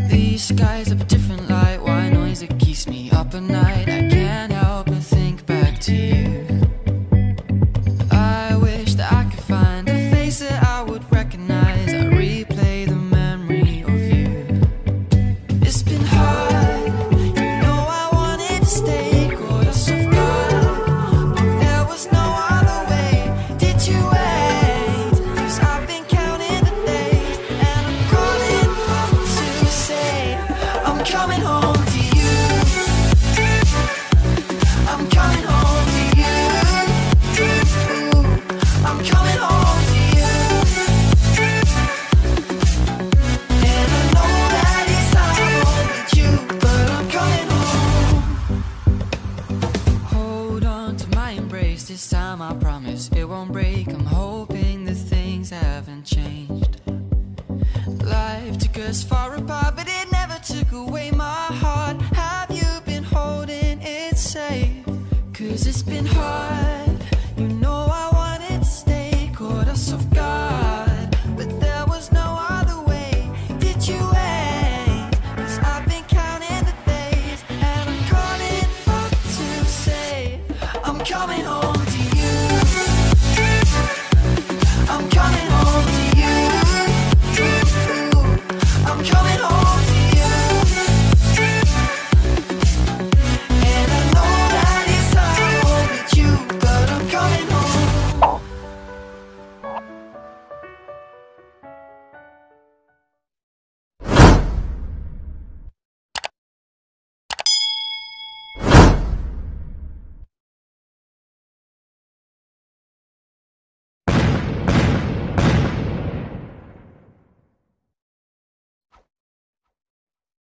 These skies have a different light, white noise that keeps me up at night. I can't help but think back to you. I wish that I could find a face that I would recognize. I replay the memory of you. It's been hard, you know I wanted to stay, caught us off guard, but there was no other way. Did you wait? 'Cause I've been counting the days, and I'm calling up to say I'm coming home to you. I'm coming home to you. I'm coming home to you. And I know that it's not with you, but I'm coming home. Hold on to my embrace, this time I promise it won't break. I'm hoping that things haven't changed. Life took us far apart, but it never took away my heart. Have you been holding it safe? 'Cause it's been hard.